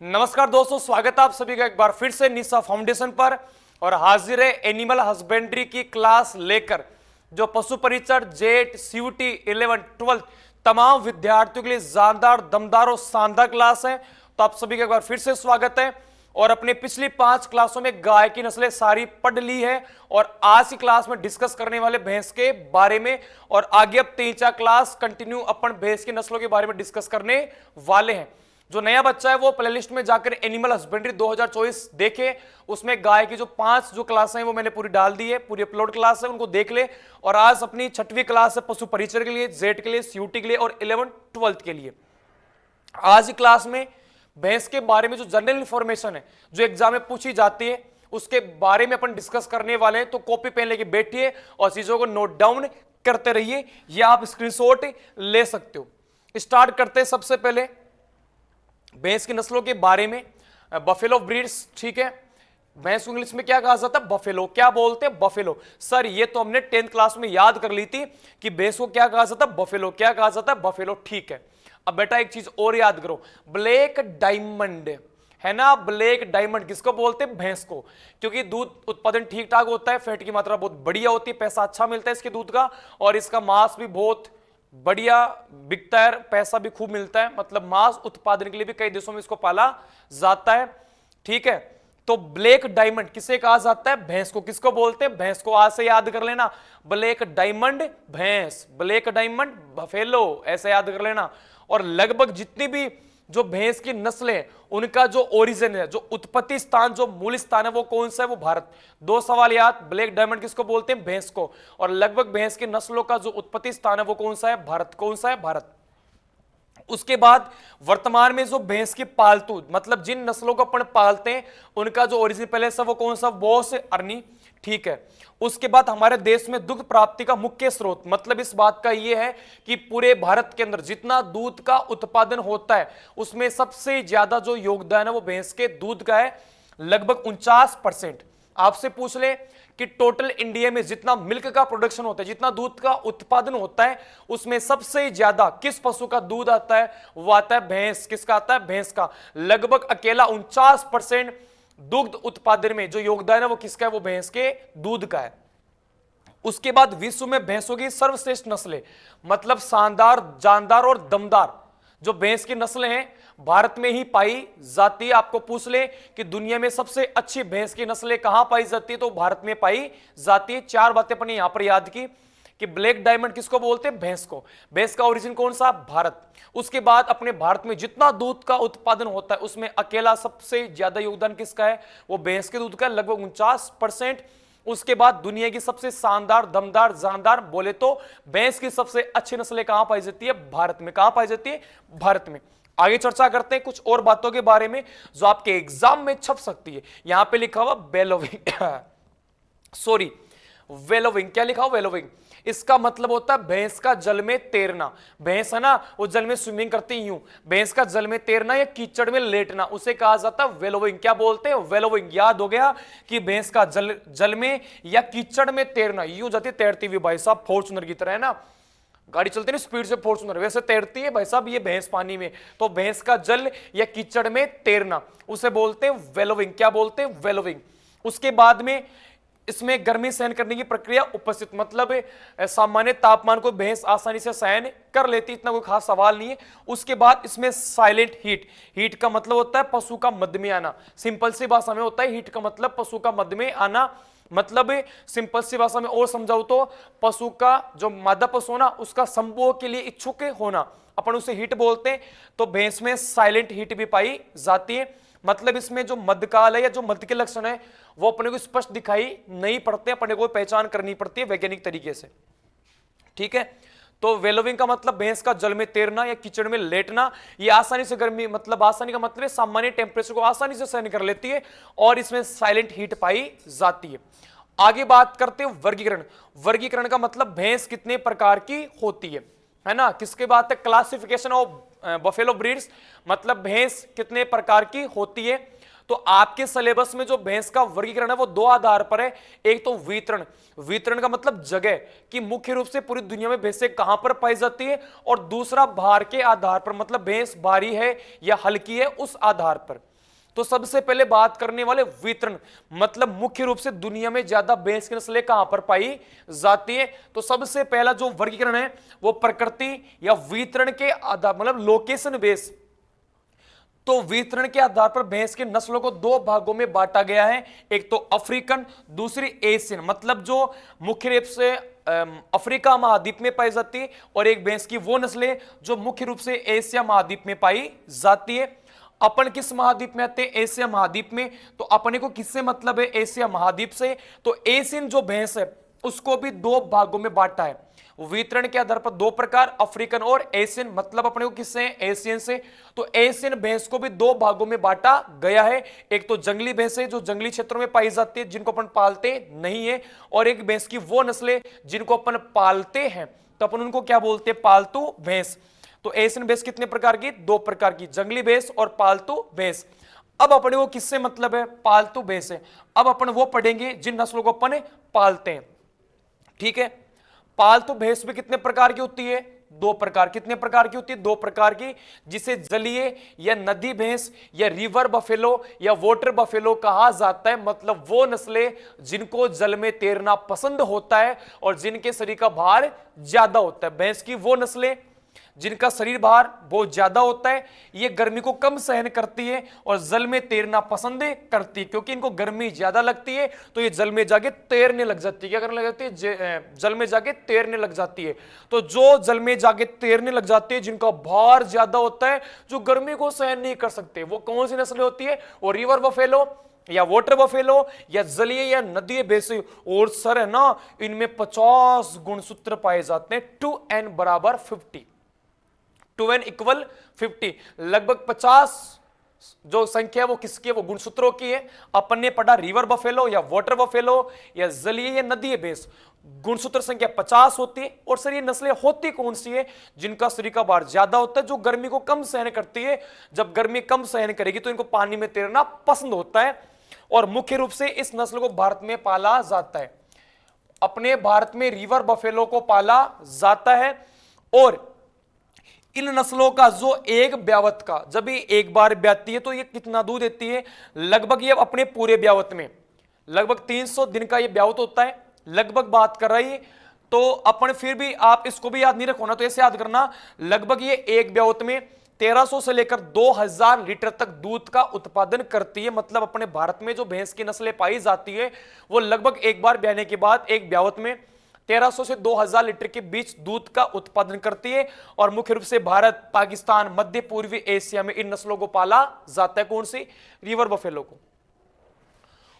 नमस्कार दोस्तों, स्वागत है आप सभी का एक बार फिर से निशा फाउंडेशन पर। और हाजिर है एनिमल हस्बेंड्री की क्लास लेकर, जो पशु परिचर जेट सीयूटी 11 12 तमाम विद्यार्थियों के लिए जानदार दमदार और शानदार क्लास है। तो आप सभी का एक बार फिर से स्वागत है। और अपने पिछली 5 क्लासों में गाय की नस्लें सारी पढ़ ली है और आज की क्लास में डिस्कस करने वाले भैंस के बारे में। और आगे अब 3-4 क्लास कंटिन्यू अपन भैंस की नस्लों के बारे में डिस्कस करने वाले हैं। जो नया बच्चा है वो प्लेलिस्ट में जाकर एनिमल हस्बेंड्री 2024 देखे, उसमें गाय की जो 5 जो क्लास हैं वो मैंने पूरी डाल दी है, पूरी अपलोड क्लास है, उनको देख ले। और आज अपनी 6वीं क्लास है पशु परिचर के लिए, जेट के लिए, सीयूटी के लिए और 11 12 के लिए। आज की क्लास में भैंस के बारे में जो जनरल इंफॉर्मेशन है जो एग्जाम में पूछी जाती है उसके बारे में अपन डिस्कस करने वाले हैं। तो कॉपी पेन लेके बैठिए और चीजों को नोट डाउन करते रहिए या आप स्क्रीनशॉट ले सकते हो। स्टार्ट करते हैं सबसे पहले भैंस की नस्लों के बारे में। बफेलो ब्रीड्स, ठीक है। भैंस को इंग्लिश में क्या कहा जाता है? बफेलो। क्या बोलते हैं? बफेलो। सर ये तो हमने 10th क्लास में याद कर ली थी कि भैंस को क्या कहा जाता है? बफेलो। क्या कहा जाता है? बफेलो, ठीक है। अब बेटा एक चीज और याद करो, ब्लैक डायमंड है ना। ब्लैक डायमंड किसको बोलते हैं? भैंस को, क्योंकि दूध उत्पादन ठीक ठाक होता है, फैट की मात्रा बहुत बढ़िया होती है, पैसा अच्छा मिलता है इसके दूध का, और इसका मांस भी बहुत बढ़िया बिकता है, पैसा भी खूब मिलता है। मतलब मांस उत्पादन के लिए भी कई देशों में इसको पाला जाता है, ठीक है। तो ब्लैक डायमंड किसे कहा जाता है? भैंस को। किसको बोलते हैं? भैंस को। आज से याद कर लेना, ब्लैक डायमंड भैंस, ब्लैक डायमंड बफेलो, ऐसे याद कर लेना। और लगभग जितनी भी जो भैंस की नस्लें हैं उनका जो ओरिजिन है, जो उत्पत्ति स्थान, जो मूल स्थान है वो कौन सा है? वो भारत। 2 सवाल याद, ब्लैक डायमंड किसको बोलते हैं? भैंस को। और लगभग भैंस की नस्लों का जो उत्पत्ति स्थान है वो कौन सा है? भारत। कौन सा है? भारत। उसके बाद वर्तमान में जो भैंस की पालतू, मतलब जिन नस्लों को अपन पालते हैं उनका जो ओरिजिन पहले से वो कौन सा? बोस अर्नी, ठीक है। उसके बाद हमारे देश में दुग्ध प्राप्ति का मुख्य स्रोत, मतलब इस बात का यह है कि पूरे भारत के अंदर जितना दूध का उत्पादन होता है उसमें सबसे ज्यादा जो योगदान है वो भैंस के दूध का है, लगभग 49%। आपसे पूछ ले कि टोटल इंडिया में जितना मिल्क का प्रोडक्शन होता है, जितना दूध का उत्पादन होता है, उसमें सबसे ज्यादा किस पशु का दूध आता है? वो आता है भैंस। किसका आता है? भैंस का। लगभग अकेला 49% दुग्ध उत्पादन में जो योगदान है वो किसका है? वो भैंस के दूध का है। उसके बाद विश्व में भैंसों की सर्वश्रेष्ठ नस्लें, मतलब शानदार, जानदार और दमदार जो भैंस की नस्लें हैं भारत में ही पाई जाती है। आपको पूछ ले कि दुनिया में सबसे अच्छी भैंस की नस्लें कहां पाई जाती है, तो भारत में पाई जाती है। 4 बातें अपने यहां पर याद की कि ब्लैक डायमंड किसको बोलते हैं? भैंस को। भैंस का ओरिजिन कौन सा? भारत। उसके बाद अपने भारत में जितना दूध का उत्पादन होता है उसमें अकेला सबसे ज्यादा योगदान किसका है? वो भैंस के दूध का, लगभग 49%। उसके बाद दुनिया की सबसे शानदार, दमदार, जानदार बोले तो भैंस की सबसे अच्छी नस्लें कहां पाई जाती है? भारत में। कहां पाई जाती है? भारत में। आगे चर्चा करते हैं कुछ और बातों के बारे में जो आपके एग्जाम में छप सकती है। यहां पे लिखा हुआ बेलोविंग सॉरी वेलोविंग। क्या लिखा हुआ? वेलोविंग। इसका मतलब होता है भैंस का जल में तैरना। भैंस है ना, वो जल में स्विमिंग करती यूं, भैंस का जल में तैरना या कीचड़ में लेटना, उसे कहा जाता है वेलोविंग। क्या बोलते हैं? वेलोविंग। याद हो गया कि भैंस का जल में या कीचड़ में तैरना, यूं जाती तैरती हुई भाई साहब, फॉर्चूनर की तरह है ना, गाड़ी चलती है स्पीड से फॉर्चूनर, वैसे तैरती है भाई साहब ये भैंस पानी में। तो भैंस का जल या कीचड़ में तैरना उसे बोलते हैं वेलोविंग। क्या बोलते हैं? वेलोविंग। उसके बाद में इसमें गर्मी सहन करने की प्रक्रिया उपस्थित, मतलब सामान्य तापमान को भैंस आसानी से सहन कर लेती, इतना कोई खास सवाल नहीं है। उसके बाद इसमें साइलेंट हीट। हीट का मतलब होता है पशु का मध्य में आना। सिंपल सी भाषा में होता है हीट का मतलब पशु का मध्य में आना। मतलब सिंपल सी भाषा में और समझाऊं तो पशु का जो मादा पशु ना उसका संभोग के लिए इच्छुक होना, अपन उसे हीट बोलते हैं। तो भैंस में साइलेंट हीट भी पाई जाती है। मतलब इसमें जो मध्यकाल है या जो मध्य के लक्षण है वो अपने को स्पष्ट दिखाई नहीं पड़ते, अपने को पहचान करनी पड़ती है वैज्ञानिक तरीके से, ठीक है। तो वेलोविंग का मतलब भैंस का जल में तैरना या कीचड़ में लेटना। ये आसानी से गर्मी, मतलब आसानी का मतलब सामान्य टेम्परेचर को आसानी से सहन कर लेती है और इसमें साइलेंट हीट पाई जाती है। आगे बात करते हैं वर्गीकरण। वर्गीकरण का मतलब भैंस कितने प्रकार की होती है ना। किसके बात है? क्लासिफिकेशन ऑफ बफेलो ब्रीड्स, मतलब भैंस कितने प्रकार की होती है। तो आपके सिलेबस में जो भैंस का वर्गीकरण है वो 2 आधार पर है। एक तो वितरण, वितरण का मतलब जगह कि मुख्य रूप से पूरी दुनिया में भैंसें कहां पर पाई जाती है, और दूसरा भार के आधार पर, मतलब भैंस भारी है या हल्की है उस आधार पर। तो सबसे पहले बात करने वाले वितरण, मतलब मुख्य रूप से दुनिया में ज्यादा भैंस की नस्लें कहां पर पाई जाती है। तो सबसे पहला जो वर्गीकरण है वो प्रकृति या वितरण के आधार, मतलब लोकेशन बेस। तो वितरण के आधार पर भैंस की नस्लों को दो भागों में बांटा गया है, एक तो अफ्रीकन, दूसरी एशियन, मतलब जो मुख्य रूप से अफ्रीका महाद्वीप में पाई जाती है, और एक भैंस की वो नस्लें जो मुख्य रूप से एशिया महाद्वीप में पाई जाती है। अपन किस महाद्वीप में आते हैं? एशिया महाद्वीप में। तो अपने को किससे मतलब है? एशिया महाद्वीप से। तो एशियन जो भैंस है उसको भी दो भागों में बांटा है वितरण के आधार पर, दो प्रकार, अफ्रीकन और एशियन, मतलब अपने को किससे? एशियन से। तो एशियन भैंस को भी दो भागों में बांटा गया है, एक तो जंगली भैंस है जो जंगली क्षेत्रों में पाई जाती है जिनको अपन पालते नहीं है, और एक भैंस की वो नस्लें जिनको अपन पालते हैं, तो अपन उनको क्या बोलते हैं? पालतू भैंस। तो एशियन भैंस कितने प्रकार की? दो प्रकार की, जंगली भैंस और पालतू भैंस। अब अपने को किससे मतलब है? पालतू भैंस है। अब अपन वो पढ़ेंगे जिन नस्लों को अपन पालते हैं, ठीक है। पालतू भैंस भी कितने प्रकार की होती है? दो प्रकार। कितने प्रकार की होती है? दो प्रकार की, जिसे जलीय या नदी भैंस या रिवर बफेलो या वाटर बफेलो कहा जाता है, मतलब वो नस्लें जिनको जल में तैरना पसंद होता है और जिनके शरीर का भार ज्यादा होता है। भैंस की वो नस्लें जिनका शरीर भार बहुत ज्यादा होता है, ये गर्मी को कम सहन करती है और जल में तैरना पसंद करती है, क्योंकि इनको गर्मी ज्यादा लगती है तो ये जल में जाके तैरने लग जाती है। क्या करने लग जाती है? जल में जाके तैरने लग जाती है। तो जो जल में जाके तैरने लग जाती है, जिनका भार ज्यादा होता है, जो गर्मी को सहन नहीं कर सकते, वो कौन सी नस्लें होती है? वो रिवर बफेलो या वाटर बफेलो या जलीय या नदी भैंस। और सर है ना, इनमें 50 गुणसूत्र पाए जाते हैं, 2n बराबर 50, 2n इक्वल 50, लगभग 50 जो संख्या वो किसकी है? वो गुणसूत्रों की है। अपन ने पढ़ा रिवर बफेलो या वाटर बफेलो या जलीय या नदी भैंस, गुणसूत्र संख्या 50 होती है। और सर ये नस्लें होती कौन सी है? जिनका शरीर का भार ज्यादा होता है, जो गर्मी को कम सहन करती है। जब गर्मी कम सहन करेगी तो इनको पानी में तैरना पसंद होता है, और मुख्य रूप से इस नस्ल को भारत में पाला जाता है। अपने भारत में रिवर बफेलो को पाला जाता है, और इन नस्लों का जो एक ब्यावत का, जब ये एक बार ब्याती है तो ये कितना दूध देती है? लगभग ये अपने पूरे ब्यावत में लगभग 300 दिन का ये ब्यावत होता है, लगभग बात कर रही। तो अपन फिर भी आप इसको भी याद नहीं रखो ना, तो ऐसे याद करना, लगभग ये एक ब्यावत में 1300 से लेकर 2000 लीटर तक दूध का उत्पादन करती है। मतलब अपने भारत में जो भैंस की नस्लें पाई जाती है वो लगभग एक बार ब्याने के बाद एक ब्यावत में 1300 से 2000 लीटर के बीच दूध का उत्पादन करती है। और मुख्य रूप से भारत, पाकिस्तान, मध्य पूर्वी एशिया में इन नस्लों को पाला जाता है। कौन सी? रिवर बफेलो को।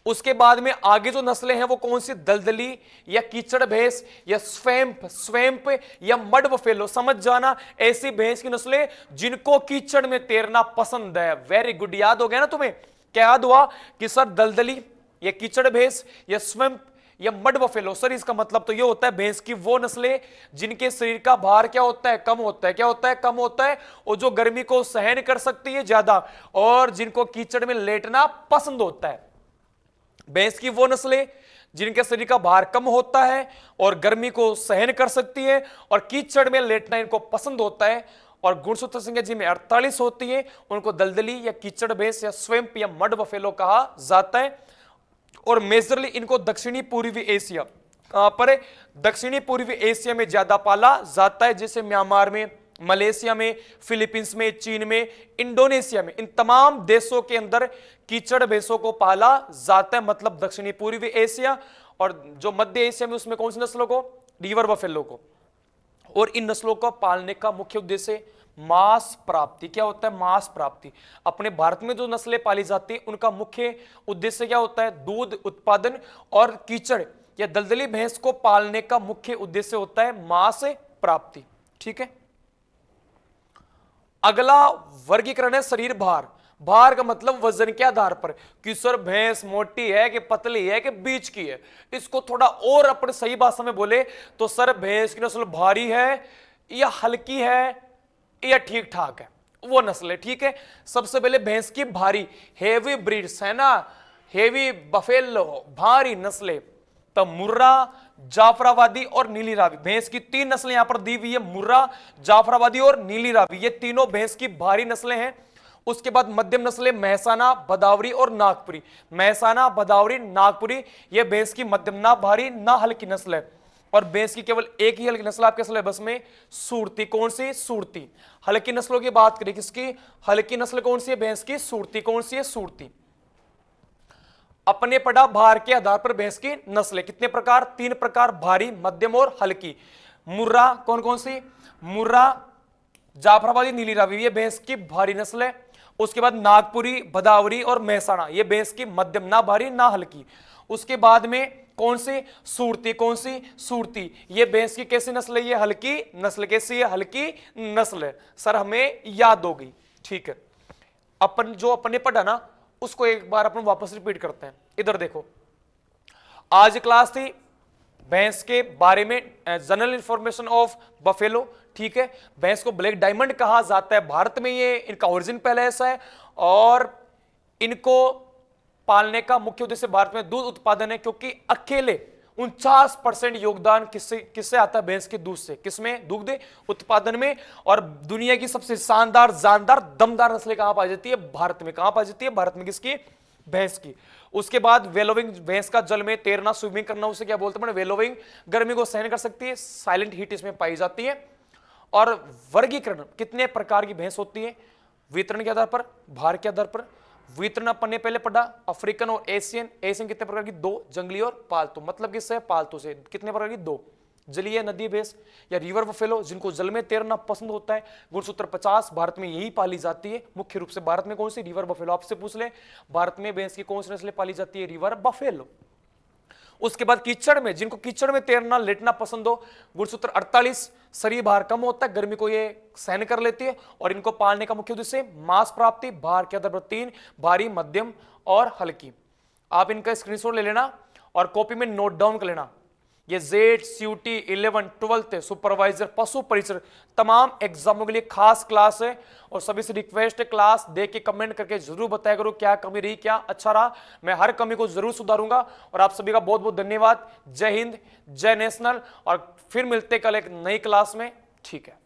उसके बाद में आगे जो नस्लें हैं वो कौन सी? दलदली या कीचड़ भैंस या स्वैम्प या मड बफेलो। समझ जाना, ऐसी भैंस की नस्लें जिनको कीचड़ में तैरना पसंद है। वेरी गुड, याद हो गया ना तुम्हें? क्या याद हुआ कि सर दलदली या कीचड़ भैंस या स्वैम्प या मड बफेलो, सर इसका मतलब तो ये होता है भैंस की वो नस्लें जिनके शरीर का भार क्या होता है? कम होता है। क्या होता है? कम होता है, और जो गर्मी को सहन कर सकती है ज्यादा, और जिनको कीचड़ में लेटना पसंद होता है। भैंस की वो नस्लें जिनके शरीर का भार कम होता है और गर्मी को सहन कर सकती है और कीचड़ में लेटना इनको पसंद होता है, और गुणसूत्र संख्या जिनमें 48 होती है, उनको दलदली या कीचड़ भैंस या स्वैम्प या मड बफेलो कहा जाता है। और मेजरली इनको दक्षिणी पूर्वी एशिया, कहां पर है? दक्षिणी पूर्वी एशिया में ज्यादा पाला जाता है, जैसे म्यांमार में, मलेशिया में, फिलीपींस में, चीन में, इंडोनेशिया में। इन तमाम देशों के अंदर कीचड़ भैंसों को पाला जाता है, मतलब दक्षिणी पूर्वी एशिया। और जो मध्य एशिया में, उसमें कौन सी नस्लों को? रिवर बफेलो को। और इन नस्लों को पालने का मुख्य उद्देश्य मांस प्राप्ति। क्या होता है? मांस प्राप्ति। अपने भारत में जो नस्लें पाली जाती है उनका मुख्य उद्देश्य क्या होता है? दूध उत्पादन। और कीचड़ या दलदली भैंस को पालने का मुख्य उद्देश्य होता है मांस प्राप्ति। ठीक है। अगला वर्गीकरण है शरीर भार। भार का मतलब वजन के आधार पर, कि सर भैंस मोटी है कि पतली है कि बीच की है। इसको थोड़ा और अपने सही भाषा में बोले तो सर भैंस की नस्ल भारी है या हल्की है या ठीक ठाक है, वो नस्ल है। ठीक है। सबसे पहले भैंस की भारी, हेवी ब्रीड्स है ना, हेवी बफेलो, भारी नस्लें, तो मुर्रा, जाफराबादी और नीली रावी। भैंस की 3 नस्लें यहां पर दी हुई है, मुर्रा, जाफराबादी और नीली रावी। ये तीनों भैंस की भारी नस्लें हैं। उसके बाद मध्यम नस्लें महसाना, भदावरी और नागपुरी। महसाना, भदावरी, नागपुरी ये भैंस की मध्यम, ना भारी ना हल्की नस्ल है। और भैंस की केवल एक ही हल्की नस्ल आपके सिलेबस में, सुरती। कौन सी? सुरती। हल्की नस्लों की बात करें, किसकी? हल्की नस्ल कौन सी है भैंस की? सुरती। कौन सी है? सुरती। अपने पढ़ा भार के आधार पर भैंस की नस्लें कितने प्रकार? 3 प्रकार, भारी, मध्यम और हल्की। मुर्रा, कौन कौन सी? मुर्रा, जाफराबादी, नीली रावी, ये भैंस की भारी नस्ल है। उसके बाद नागपुरी, भदावरी और महसाना, ये भैंस की मध्यम, ना भारी ना हल्की। उसके बाद में कौन सी? सुरती। कौन सी? सुरती। ये भैंस की कैसी नस्ल है? ये हल्की नस्ल। कैसी है? हल्की नस्ल है। सर हमें याद हो गई, ठीक है। अपन जो अपने पढ़ा ना उसको एक बार अपन वापस रिपीट करते हैं। इधर देखो, आज क्लास थी भैंस के बारे में, जनरल इंफॉर्मेशन ऑफ बफेलो, ठीक है। भैंस को ब्लैक डायमंड कहा जाता है, भारत में ये इनका ओरिजिन पहले ऐसा है, और इनको पालने का मुख्य उद्देश्य भारत में दूध उत्पादन है, क्योंकि अकेले 49% योगदान किससे आता है? भैंस के दूध से। किसमें? दुग्ध उत्पादन में। और दुनिया की सबसे शानदार, जानदार, दमदार नस्लें कहां पाई जाती है? भारत में। कहां पाई जाती है? भारत में। किसकी? भैंस की। उसके बाद वेलोविंग, भैंस का जल में तैरना, स्विमिंग करना, उसे क्या बोलते हैं? वेलोविंग। गर्मी को सहन कर सकती है, साइलेंट हीट इसमें पाई जाती है। और वर्गीकरण, कितने प्रकार की भैंस होती है? वितरण के आधार पर, भार के आधार पर। वितरण अपन ने पहले पढ़ा, अफ्रीकन और एशियन। एशियन कितने प्रकार की? 2, जंगली और पालतू। मतलब किससे? पालतू से। कितने प्रकार की? 2। जलीय, नदी भैंस या रिवर बफेलो, जिनको जल में तैरना पसंद होता है, गुणसूत्र 50, भारत में यही पाली जाती है मुख्य रूप से। भारत में कौन सी? River buffalo. आपसे पूछ ले, भारत में भैंस की कौन सी नस्लें पाली जाती है? River buffalo. उसके बाद कीचड़ में, जिनको कीचड़ में तैरना, लेटना पसंद हो, गुणसूत्र 48, शरीर भार कम होता है, गर्मी को ये सहन कर लेती है, और इनको पालने का मुख्य उद्देश्य मांस प्राप्ति, भार के आधार पर 3, भारी, मध्यम और हल्की। आप इनका स्क्रीनशॉट ले लेना और कॉपी में नोट डाउन कर लेना। ये जेड, सीयूटी, 11, 12 सुपरवाइजर, पशु परिचर, तमाम एग्जामों के लिए खास क्लास है। और सभी से रिक्वेस्ट है, क्लास देख के कमेंट करके जरूर बताया करो क्या कमी रही, क्या अच्छा रहा। मैं हर कमी को जरूर सुधारूंगा। और आप सभी का बहुत बहुत धन्यवाद। जय हिंद, जय नेशनल। और फिर मिलते कल एक नई क्लास में, ठीक है।